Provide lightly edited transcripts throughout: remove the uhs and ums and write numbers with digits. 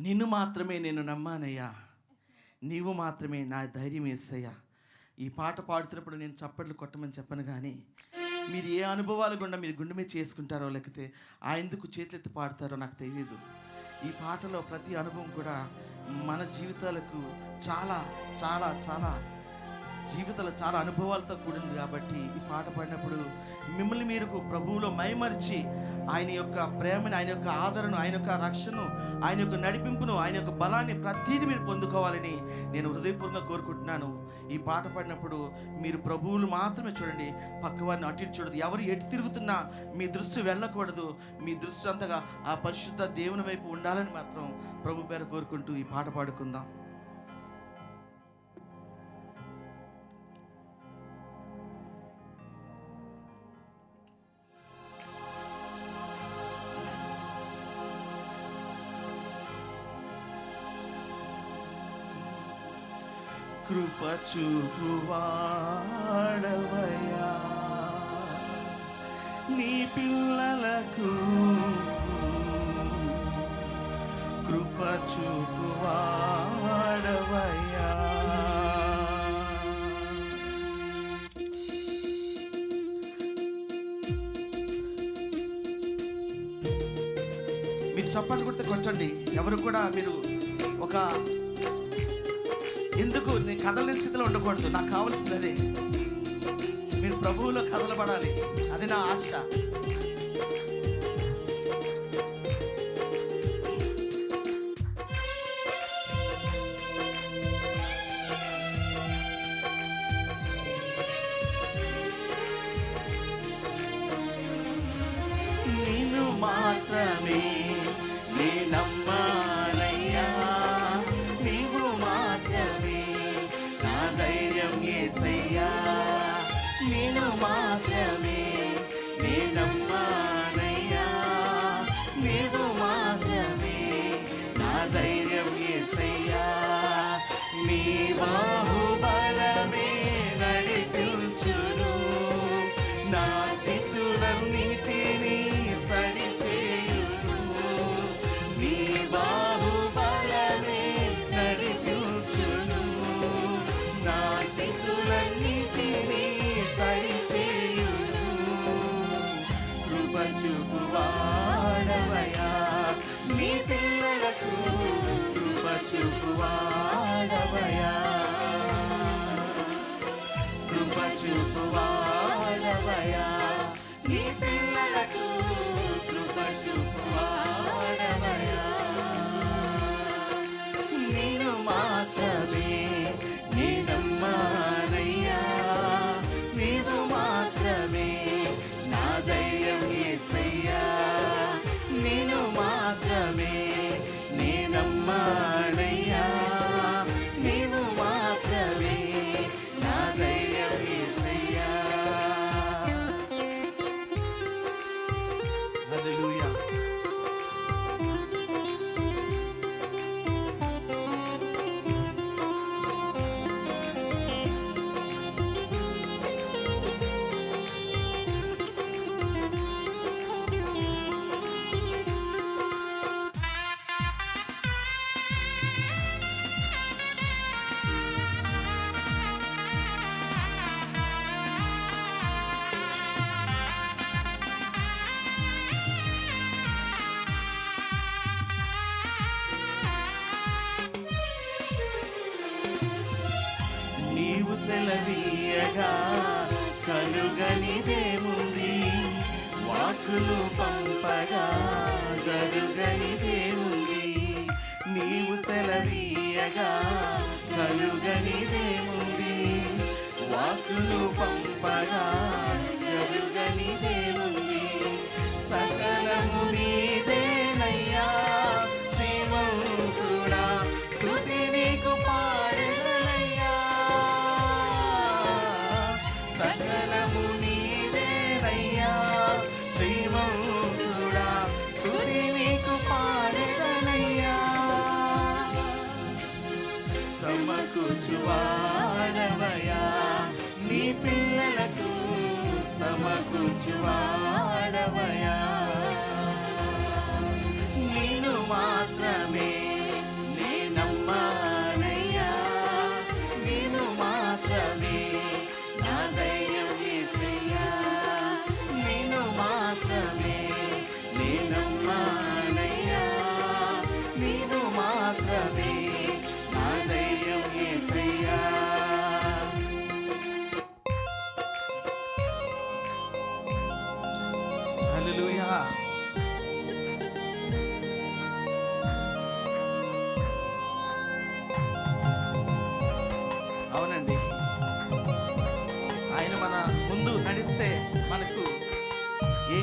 నిన్ను మాత్రమే నేను నమ్మానయ్యా, నీవు మాత్రమే నా ధైర్యం యేసయ్యా. ఈ పాట పాడుతున్నప్పుడు నేను చప్పట్లు కొట్టమని చెప్పను, కానీ మీరు ఏ అనుభవాలు గుండా మీరు గుండె మీద చేసుకుంటారో, లేకపోతే ఆయనకు చేతులెత్తి పాడతారో నాకు తెలియదు. ఈ పాటలో ప్రతి అనుభవం కూడా మన జీవితాలకు చాలా చాలా చాలా జీవితంలో చాలా అనుభవాలతో కూడింది. కాబట్టి ఈ పాట పాడినప్పుడు మిమ్మల్ని మీరు ప్రభువులో మైమరిచి ఆయన యొక్క ప్రేమను, ఆయన యొక్క ఆదరణను, ఆయన యొక్క రక్షణను, ఆయన యొక్క నడిపింపును, ఆయన యొక్క బలాన్ని ప్రతీది మీరు పొందుకోవాలని నేను హృదయపూర్వకంగా కోరుకుంటున్నాను. ఈ పాట పాడినప్పుడు మీరు ప్రభువులు మాత్రమే చూడండి, పక్కవారిని అటు ఇటు చూడదు. ఎవరు ఎటు తిరుగుతున్నా మీ దృష్టి వెళ్ళకూడదు. మీ దృష్టి అంతగా ఆ పరిశుద్ధ దేవుని వైపు ఉండాలని మాత్రం ప్రభు పేరు కోరుకుంటూ ఈ పాట పాడుకుందాం. కృప చూపువాడవయ్యా, నీ పిల్లలకు కృప చూపువాడవయ్యా. మీరు చప్పట్లు కొడితే కొట్టండి. ఎవరు కూడా మీరు ఒక ఎందుకు నేను కదలని స్థితిలో ఉండకూడదు. నాకు కావాల్సింది అదే, మీరు ప్రభువులో కదలబడాలి. అది నా ఆశ. నిన్ను మాత్రమే నీ నమ్మానయ్యా, నీవు మాత్రమే నా ధైర్యం యేసయ్యా. నిన్ను మాత్రమే నీ నమ్మానయ్యా, నీవు మాత్రమే నా ధైర్యం యేసయ్యా. నీ బాహుబలమే నడిపించును, నా స్థితులన్నిటినీ సరిచేయును. నీ బాహుబలమే నడిపించును, నా స్థితులన్నిటినీ సరిచేయును. కృప చూపువాడవయ్యా, నీ పిల్లలకు కృప చూపువాడవయ్యా, కృప చూపువాడవయ్యా, నీ పిల్లలకు కృప చూపువాడవయ్యా. నేను మాత్రమే నీ నమ్మానయ్యా, నీవు మాత్రమే నా ధైర్యం యేసయ్యా. నేను మాత్రమే నీ నమ్మానయ్యా, నీవు మాత్రమే నా ధైర్యం యేసయ్యా. హల్లెలూయా. నీవు సెలవీయగా కలుగనిదేముంది, వాక్కులు పంపగా జరుగనిదేముంది. నీవు సెలవీయగా కలుగనిదేముంది, వాక్కులు పంపగా జరుగనిదేముంది. సకలము నీదేనయ్యా, శ్రీమంతుడా స్తుతి నీకు పాడెదనయ్యా. సకలము నీదేనయ్యా, శ్రీమంతుడా స్తుతి నీకు పాడెదనయ్యా. సమకూర్చువాడవయ్యా, నీ పిల్లలకు సమకూర్చువాడవయ్యా. నిన్ను మాత్రమే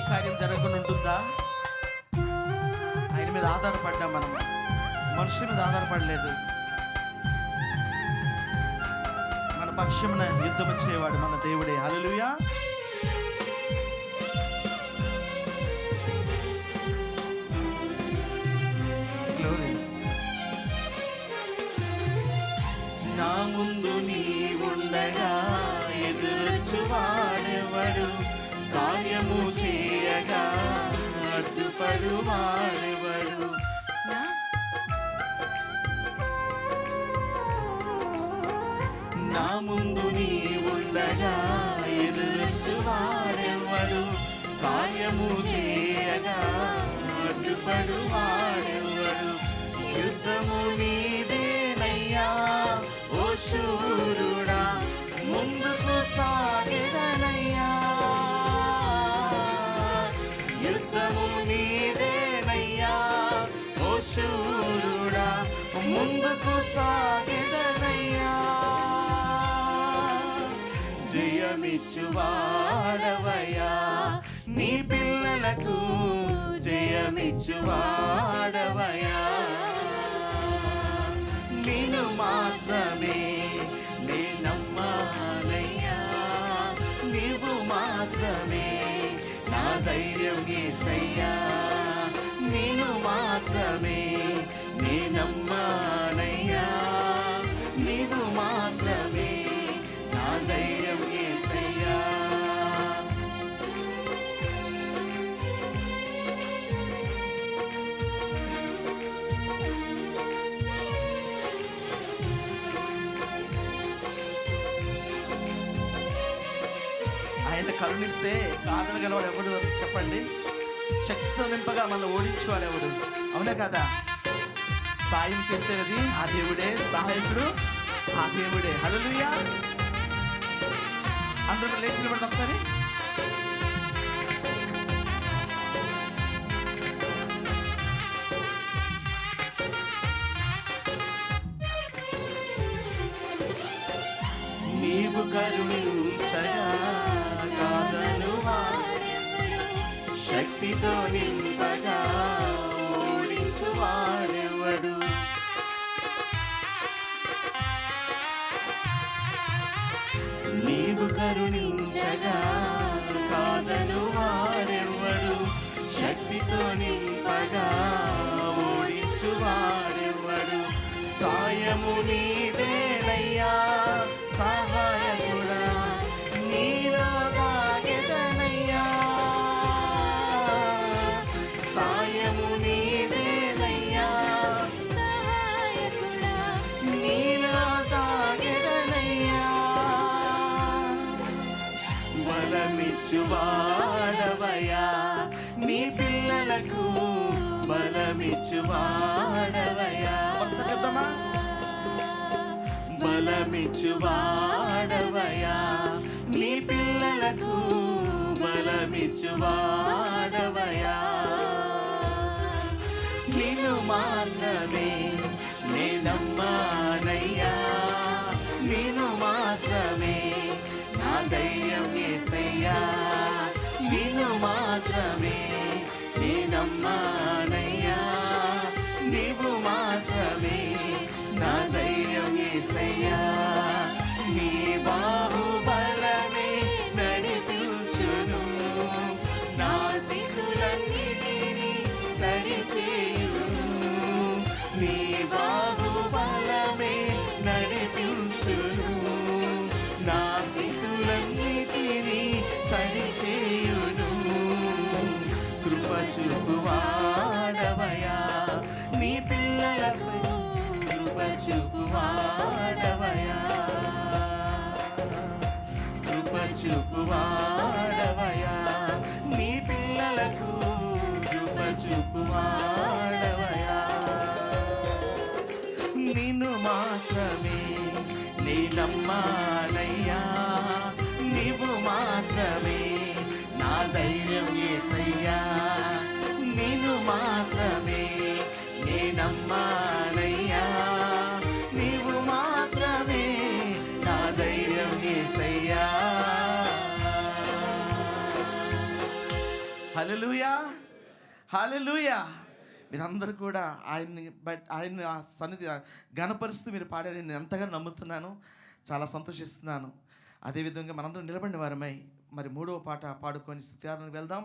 కార్యం జరగకుండా ఉంటుందా? ఆయన మీద ఆధారపడ్డాం మనం, మనుషుల మీద ఆధారపడలేదు. మన పక్షమున యుద్ధం చేయవాడు మన దేవుడే. హల్లెలూయా. నా ముందు నీవుండగా ఎదురొచ్చువాడెవడు, కార్యము చేయగా అడ్డుపడు వాడెవడు. నా ముందు నీవుండగా ఎదురొచ్చువాడెవడు, కార్యము చేయగా అడ్డుపడు వాడెవడు. యుద్ధము నీదేనయ్యా ఓ శూరుడా, ముందుకు సాగెదనయ్యా. యుద్ధము నీదేనయ్యా ఓ శూరుడా, ముందుకు సాగెదనయ్యా. జయమిచ్చువాడవయ్యా నీ పిల్లలకు, జయమిచ్చువాడవయ్యా. నిన్ను మాత్రమే నే నమ్మాలయ్యా, నీవు మాత్రమే నా ధైర్యం యేసయ్యా. నిన్ను మాత్రమే నే నమ్మాలయ్యా, నీవు మాత్రమే నా ధైర్యం యేసయ్యా. ఆయన కరుణిస్తే కాదనగలవాడు ఎవడు చెప్పండి? శక్తితో నింపగా మనల్ని ఓడించుకోవాలి ఎవడు? అవునా కదా? సాయం చేసేది ఆ దేవుడే, సహాయకుడు ఆ దేవుడే. హల్లెలూయా. అందరూ లేచి నిలబడండి ఒకసారి. నీవు కరుణించగా కాదను వాడెవడు, శక్తితో నింపగా ఓడించు వాడెవడు. నీవు కరుణించగా కాదను వాడెవడు, శక్తితో నింపగా ఓడించు వాడెవడు. సాయము నీదేనయ్యా సహాయకుడా, నీలో దాగెదనయ్యా. సాయము నీదేనయ్యా సహాయకుడా, నీలో దాగెదనయ్యా. బలమిచ్చువాడవయ్యా నీ పిల్లలకు, బలమిచ్చువాడవయ్యా. చెప్తామా? బలమిచ్చువాడవయ్యా నీ పిల్లలకు, బలమిచ్చువాడవయ్యా. నిన్ను మాత్రమే నే నమ్మానయ్యా, నిన్ను మాత్రమే నా ధైర్యం యేసయ్యా. నిన్ను మాత్రమే నే నమ్మానయ్యా, నీవు మాత్రమే నా ధైర్యం యేసయ్యా. నీ బాహుబలమే నడిపించును, నా స్థితులన్నిటినీ సరిచేయును. నీ బాహుబలమే నడిపించును, నా స్థితులన్నిటినీ సరిచేయును. కృప చూపువాడవయ్యా నీ పిల్లలకు, కృప చూపువాడవయ్యా, కృప చూపువాడవయ్యా నీ పిల్లలకు, కృప చూపువాడవయ్యా. నిన్ను మాత్రమే నీ నమ్మాలయ్యా, నీవు మాత్రమే నా ధైర్యం యేసయ్యా. నిన్ను మాత్రమే నే నమ్మాలయ్యా, నీవు మాత్రమే నా ధైర్యం యేసయ్యా. హల్లెలూయా, హల్లెలూయా. మీరందరూ కూడా ఆయన ఆ సన్నిధి ఘనపరుస్తూ మీరు పాడారని నేను ఎంతగానో నమ్ముతున్నాను, చాలా సంతోషిస్తున్నాను. అదేవిధంగా మనందరం నిలబడిన వారమై మరి 3వ పాట పాడుకొని స్తుతి ఆరాధనకు వెళ్దాం.